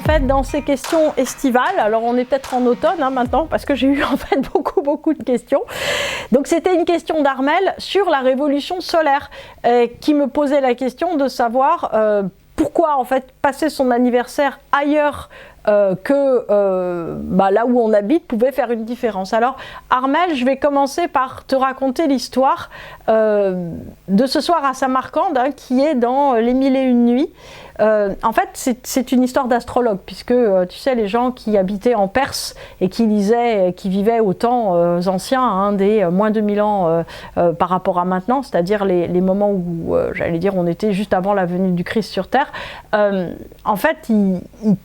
fait dans ces questions estivales. Alors on est peut-être en automne maintenant parce que j'ai eu en fait beaucoup de questions. Donc c'était une question d'Armel sur la révolution solaire qui me posait la question de savoir pourquoi en fait passer son anniversaire ailleurs que là où on habite pouvait faire une différence. Alors Armel, je vais commencer par te raconter l'histoire de ce soir à Samarcande qui est dans Les Mille et Une Nuits. En fait, c'est une histoire d'astrologue, puisque tu sais, les gens qui habitaient en Perse et qui lisaient, qui vivaient aux temps anciens, des moins de 1000 ans par rapport à maintenant, c'est-à-dire les moments où, j'allais dire, on était juste avant la venue du Christ sur Terre, en fait, ils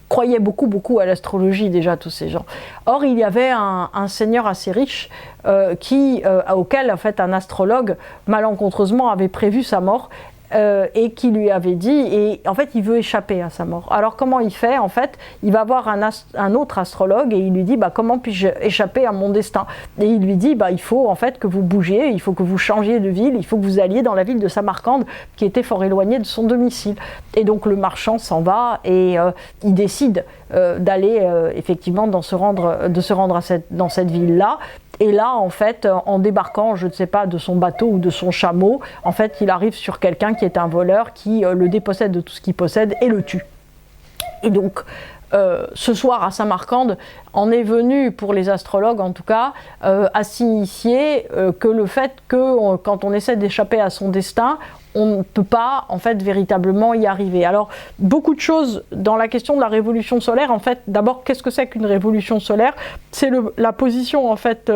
croyaient beaucoup à l'astrologie déjà, tous ces gens. Or, il y avait un seigneur assez riche auquel, en fait, un astrologue malencontreusement avait prévu sa mort. Et qui lui avait dit, et en fait il veut échapper à sa mort. Alors comment il fait? En fait, il va voir un autre astrologue et il lui dit comment puis-je échapper à mon destin? Et il lui dit il faut en fait que vous bougiez, il faut que vous changiez de ville, il faut que vous alliez dans la ville de Samarcande qui était fort éloignée de son domicile. Et donc le marchand s'en va et il décide d'aller effectivement de se rendre dans cette ville-là. Et là, en fait, en débarquant, je ne sais pas, de son bateau ou de son chameau, en fait, il arrive sur quelqu'un qui est un voleur, qui le dépossède de tout ce qu'il possède et le tue. Et donc, ce soir à Samarcande, en est venu, pour les astrologues en tout cas, à signifier que le fait que quand on essaie d'échapper à son destin, on ne peut pas en fait véritablement y arriver. Alors beaucoup de choses dans la question de la révolution solaire. En fait, d'abord, qu'est-ce que c'est qu'une révolution solaire? C'est la position en fait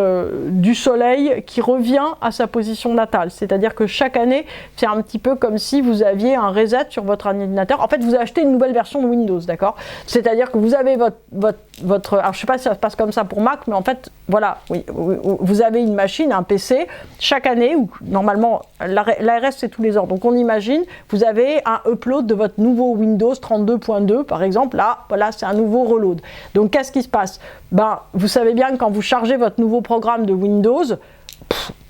du soleil qui revient à sa position natale. C'est-à-dire que chaque année, c'est un petit peu comme si vous aviez un reset sur votre ordinateur. En fait, vous achetez une nouvelle version de Windows, d'accord? C'est-à-dire que vous avez votre alors je sais pas si ça se passe comme ça pour Mac, mais en fait, voilà, oui, vous avez une machine, un PC, chaque année, ou normalement, l'ARS c'est tous les ans. Donc on imagine, vous avez un upload de votre nouveau Windows 32.2 par exemple, là, voilà, c'est un nouveau reload. Donc qu'est-ce qui se passe? Vous savez bien que quand vous chargez votre nouveau programme de Windows,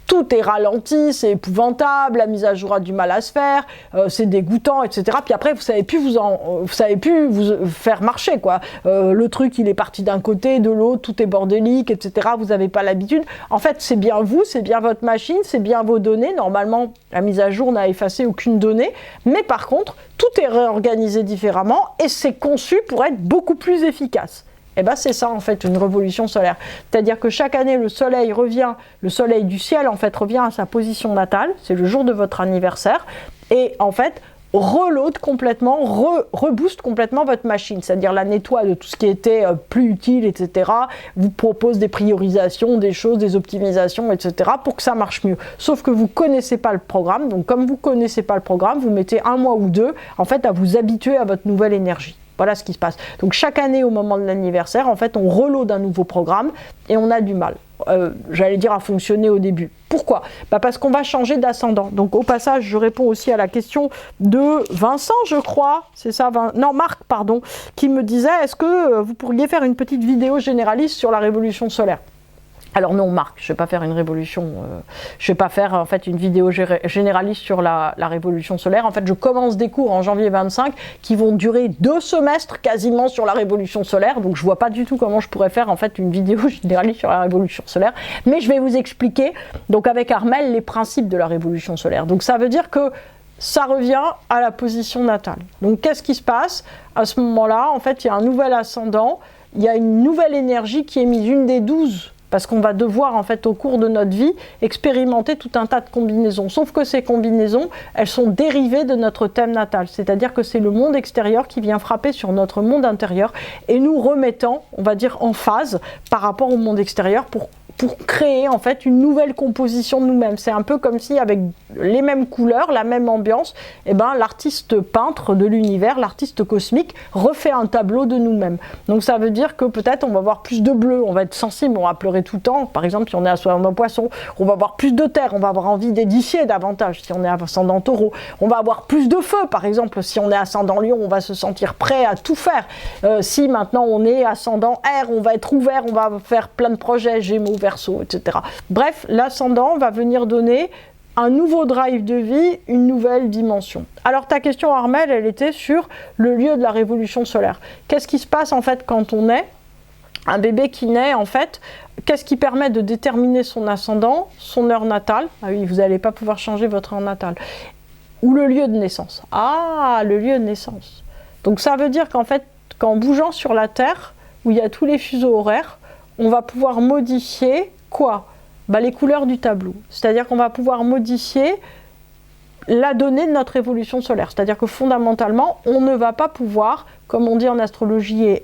tout est ralenti, c'est épouvantable, la mise à jour a du mal à se faire, c'est dégoûtant, etc. Puis après, vous savez plus vous faire marcher, quoi. Le truc, il est parti d'un côté, de l'autre, tout est bordélique, etc. Vous n'avez pas l'habitude. En fait, c'est bien vous, c'est bien votre machine, c'est bien vos données. Normalement, la mise à jour n'a effacé aucune donnée, mais par contre, tout est réorganisé différemment et c'est conçu pour être beaucoup plus efficace. C'est ça en fait une révolution solaire. C'est-à-dire que chaque année le soleil du ciel en fait revient à sa position natale, c'est le jour de votre anniversaire, et en fait reload complètement, rebooste complètement votre machine, c'est-à-dire la nettoie de tout ce qui était plus utile, etc. Vous propose des priorisations, des choses, des optimisations, etc. pour que ça marche mieux. Sauf que vous ne connaissez pas le programme, donc comme vous ne connaissez pas le programme, vous mettez 1 mois ou 2 en fait à vous habituer à votre nouvelle énergie. Voilà ce qui se passe. Donc chaque année au moment de l'anniversaire, en fait, on reload un nouveau programme et on a du mal, j'allais dire, à fonctionner au début. Pourquoi? Parce qu'on va changer d'ascendant. Donc au passage, je réponds aussi à la question de Vincent, je crois, c'est ça, Marc, pardon, qui me disait, est-ce que vous pourriez faire une petite vidéo généraliste sur la révolution solaire? Alors non, Marc, je ne vais pas faire une révolution, je ne vais pas faire en fait une vidéo généraliste sur la révolution solaire. En fait, je commence des cours en janvier 25 qui vont durer 2 semestres quasiment sur la révolution solaire. Donc je ne vois pas du tout comment je pourrais faire en fait une vidéo généraliste sur la révolution solaire. Mais je vais vous expliquer, donc avec Armel, les principes de la révolution solaire. Donc ça veut dire que ça revient à la position natale. Donc qu'est-ce qui se passe? À ce moment-là, en fait, il y a un nouvel ascendant, il y a une nouvelle énergie qui est mise, une des 12, parce qu'on va devoir, en fait, au cours de notre vie, expérimenter tout un tas de combinaisons. Sauf que ces combinaisons, elles sont dérivées de notre thème natal. C'est-à-dire que c'est le monde extérieur qui vient frapper sur notre monde intérieur et nous remettant, on va dire, en phase par rapport au monde extérieur pour créer en fait une nouvelle composition de nous-mêmes. C'est un peu comme si avec les mêmes couleurs, la même ambiance, l'artiste peintre de l'univers, l'artiste cosmique refait un tableau de nous-mêmes. Donc ça veut dire que peut-être on va avoir plus de bleu, on va être sensible, on va pleurer tout le temps, par exemple si on est ascendant poisson, on va avoir plus de terre, on va avoir envie d'édifier davantage si on est ascendant taureau, on va avoir plus de feu par exemple si on est ascendant lion, on va se sentir prêt à tout faire. Si maintenant on est ascendant air, on va être ouvert, on va faire plein de projets, Gémeaux, Verseau, etc. Bref, l'ascendant va venir donner un nouveau drive de vie, une nouvelle dimension. Alors ta question Armel, elle était sur le lieu de la révolution solaire. Qu'est-ce qui se passe en fait quand on naît ? Un bébé qui naît en fait, qu'est-ce qui permet de déterminer son ascendant, son heure natale ? Ah oui, vous n'allez pas pouvoir changer votre heure natale. Ou le lieu de naissance. Ah, le lieu de naissance. Donc ça veut dire qu'en fait, qu'en bougeant sur la Terre, où il y a tous les fuseaux horaires, on va pouvoir modifier quoi ? Les couleurs du tableau. C'est-à-dire qu'on va pouvoir modifier la donnée de notre évolution solaire. C'est-à-dire que fondamentalement, on ne va pas pouvoir, comme on dit en astrologie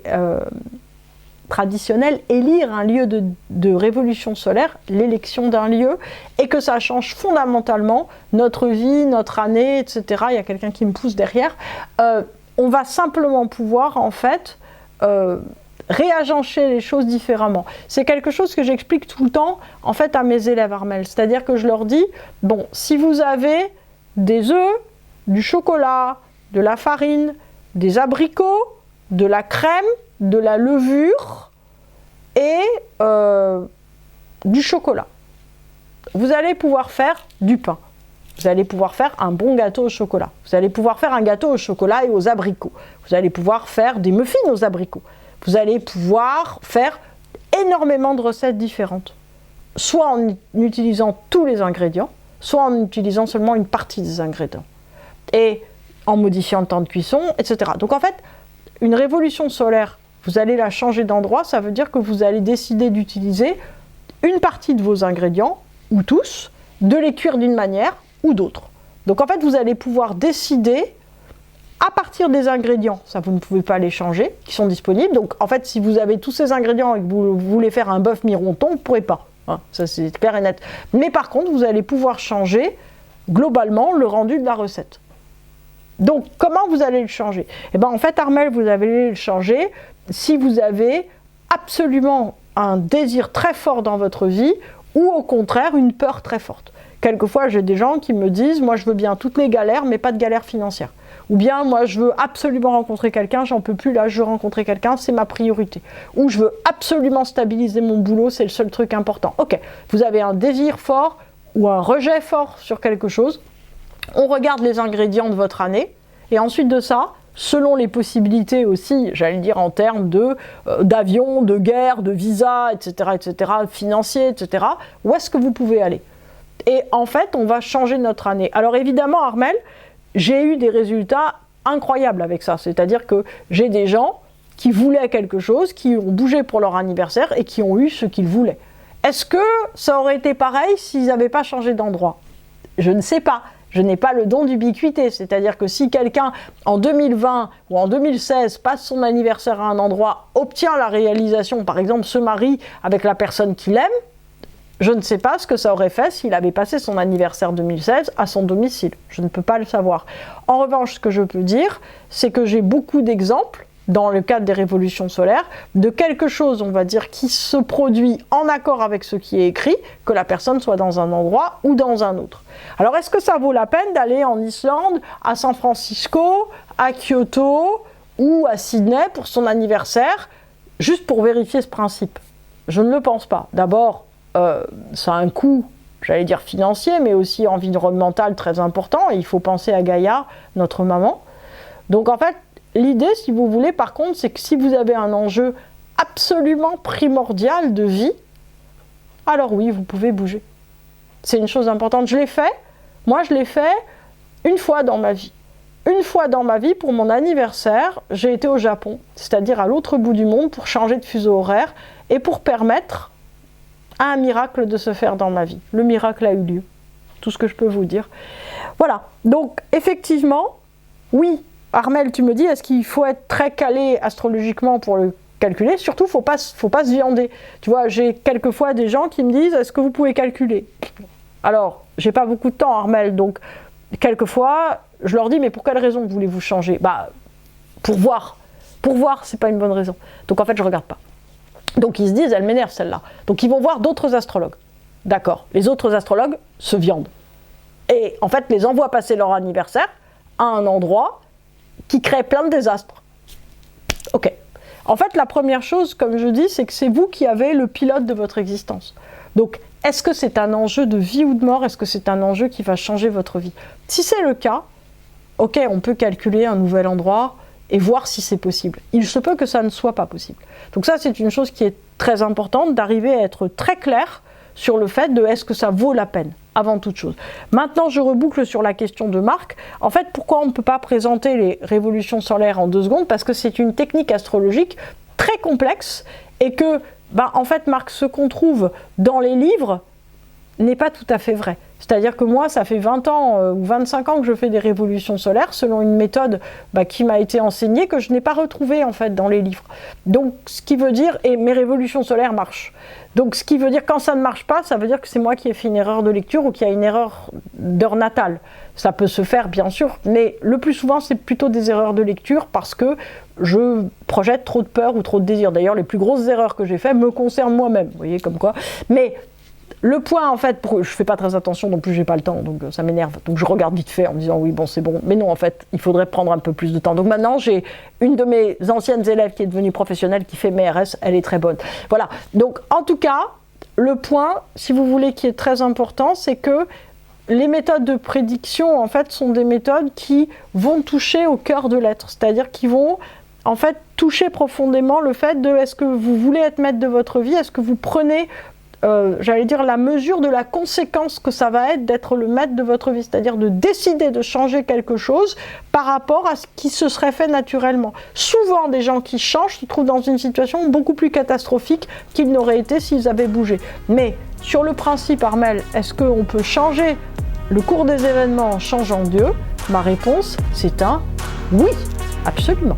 traditionnelle, élire un lieu de révolution solaire, l'élection d'un lieu, et que ça change fondamentalement notre vie, notre année, etc. Il y a quelqu'un qui me pousse derrière. On va simplement pouvoir, en fait, réagencer les choses différemment. C'est quelque chose que j'explique tout le temps, en fait, à mes élèves, Armel. C'est-à-dire que je leur dis, bon, si vous avez des œufs, du chocolat, de la farine, des abricots, de la crème, de la levure et du chocolat, vous allez pouvoir faire du pain. Vous allez pouvoir faire un bon gâteau au chocolat. Vous allez pouvoir faire un gâteau au chocolat et aux abricots. Vous allez pouvoir faire des muffins aux abricots. Vous allez pouvoir faire énormément de recettes différentes. Soit en utilisant tous les ingrédients, soit en utilisant seulement une partie des ingrédients. Et en modifiant le temps de cuisson, etc. Donc en fait, une révolution solaire, vous allez la changer d'endroit, ça veut dire que vous allez décider d'utiliser une partie de vos ingrédients, ou tous, de les cuire d'une manière ou d'autre. Donc en fait, vous allez pouvoir décider à partir des ingrédients, ça vous ne pouvez pas les changer, qui sont disponibles. Donc en fait, si vous avez tous ces ingrédients et que vous voulez faire un bœuf mironton, vous ne pourrez pas. Hein, ça c'est clair et net. Mais par contre, vous allez pouvoir changer globalement le rendu de la recette. Donc comment vous allez le changer ? Eh bien en fait, Armel, vous allez le changer si vous avez absolument un désir très fort dans votre vie ou au contraire une peur très forte. Quelquefois, j'ai des gens qui me disent « moi je veux bien toutes les galères, mais pas de galères financières ». Ou bien « moi je veux absolument rencontrer quelqu'un, j'en peux plus, là je veux rencontrer quelqu'un, c'est ma priorité ». Ou « je veux absolument stabiliser mon boulot, c'est le seul truc important ». Ok, vous avez un désir fort ou un rejet fort sur quelque chose, on regarde les ingrédients de votre année, et ensuite de ça, selon les possibilités aussi, j'allais dire en termes d'avion, de guerre, de visa, etc., financier, etc., où est-ce que vous pouvez aller ? Et en fait, on va changer notre année. Alors évidemment, Armel, j'ai eu des résultats incroyables avec ça. C'est-à-dire que j'ai des gens qui voulaient quelque chose, qui ont bougé pour leur anniversaire et qui ont eu ce qu'ils voulaient. Est-ce que ça aurait été pareil s'ils n'avaient pas changé d'endroit ? Je ne sais pas. Je n'ai pas le don d'ubiquité. C'est-à-dire que si quelqu'un, en 2020 ou en 2016, passe son anniversaire à un endroit, obtient la réalisation, par exemple, se marie avec la personne qu'il aime, je ne sais pas ce que ça aurait fait s'il avait passé son anniversaire 2016 à son domicile. Je ne peux pas le savoir. En revanche, ce que je peux dire, c'est que j'ai beaucoup d'exemples, dans le cadre des révolutions solaires, de quelque chose, on va dire, qui se produit en accord avec ce qui est écrit, que la personne soit dans un endroit ou dans un autre. Alors, est-ce que ça vaut la peine d'aller en Islande, à San Francisco, à Kyoto ou à Sydney pour son anniversaire, juste pour vérifier ce principe ? Je ne le pense pas. D'abord, ça a un coût, j'allais dire financier, mais aussi environnemental très important, et il faut penser à Gaïa, notre maman. Donc en fait, l'idée, si vous voulez, par contre, c'est que si vous avez un enjeu absolument primordial de vie, alors oui, vous pouvez bouger. C'est une chose importante. Je l'ai fait, moi je l'ai fait une fois dans ma vie. Une fois dans ma vie, pour mon anniversaire, j'ai été au Japon, c'est-à-dire à l'autre bout du monde, pour changer de fuseau horaire et pour permettre à un miracle de se faire dans ma vie. Le miracle a eu lieu, tout ce que je peux vous dire. Voilà, donc effectivement, oui, Armel, tu me dis, est-ce qu'il faut être très calé astrologiquement pour le calculer ? Surtout, faut pas se viander. Tu vois, j'ai quelquefois des gens qui me disent, est-ce que vous pouvez calculer ? Alors, j'ai pas beaucoup de temps, Armel, donc quelquefois, je leur dis, mais pour quelle raison voulez-vous changer ? Pour voir. Pour voir, c'est pas une bonne raison. Donc en fait, je regarde pas. Donc ils se disent, elle m'énerve celle-là. Donc ils vont voir d'autres astrologues. D'accord. Les autres astrologues se viandent. Et en fait, les envoient passer leur anniversaire à un endroit qui crée plein de désastres. Ok. En fait, la première chose, comme je dis, c'est que c'est vous qui avez le pilote de votre existence. Donc, est-ce que c'est un enjeu de vie ou de mort? Est-ce que c'est un enjeu qui va changer votre vie? Si c'est le cas, ok, on peut calculer un nouvel endroit et voir si c'est possible. Il se peut que ça ne soit pas possible. Donc ça, c'est une chose qui est très importante, d'arriver à être très clair sur le fait de est-ce que ça vaut la peine, avant toute chose. Maintenant, je reboucle sur la question de Marc. En fait, pourquoi on ne peut pas présenter les révolutions solaires en 2 secondes? Parce que c'est une technique astrologique très complexe et que, en fait, Marc, ce qu'on trouve dans les livres n'est pas tout à fait vrai. C'est-à-dire que moi, ça fait 20 ans ou 25 ans que je fais des révolutions solaires selon une méthode qui m'a été enseignée, que je n'ai pas retrouvée en fait dans les livres. Donc, ce qui veut dire, et mes révolutions solaires marchent. Donc, ce qui veut dire, quand ça ne marche pas, ça veut dire que c'est moi qui ai fait une erreur de lecture ou qu'il y a une erreur d'heure natale. Ça peut se faire, bien sûr, mais le plus souvent, c'est plutôt des erreurs de lecture parce que je projette trop de peur ou trop de désir. D'ailleurs, les plus grosses erreurs que j'ai faites me concernent moi-même, vous voyez, comme quoi. Mais le point, en fait, je fais pas très attention, non plus j'ai pas le temps, donc ça m'énerve. Donc je regarde vite fait en me disant oui, bon, c'est bon. Mais non, en fait, il faudrait prendre un peu plus de temps. Donc maintenant, j'ai une de mes anciennes élèves qui est devenue professionnelle, qui fait mes RS, elle est très bonne. Voilà. Donc en tout cas, le point, si vous voulez, qui est très important, c'est que les méthodes de prédiction, en fait, sont des méthodes qui vont toucher au cœur de l'être. C'est-à-dire qui vont, en fait, toucher profondément le fait de est-ce que vous voulez être maître de votre vie, est-ce que vous prenez j'allais dire la mesure de la conséquence que ça va être d'être le maître de votre vie, c'est-à-dire de décider de changer quelque chose par rapport à ce qui se serait fait naturellement. Souvent, des gens qui changent se trouvent dans une situation beaucoup plus catastrophique qu'ils n'auraient été s'ils avaient bougé. Mais sur le principe, Armelle, est-ce qu'on peut changer le cours des événements en changeant Dieu? Ma réponse, c'est un oui, absolument.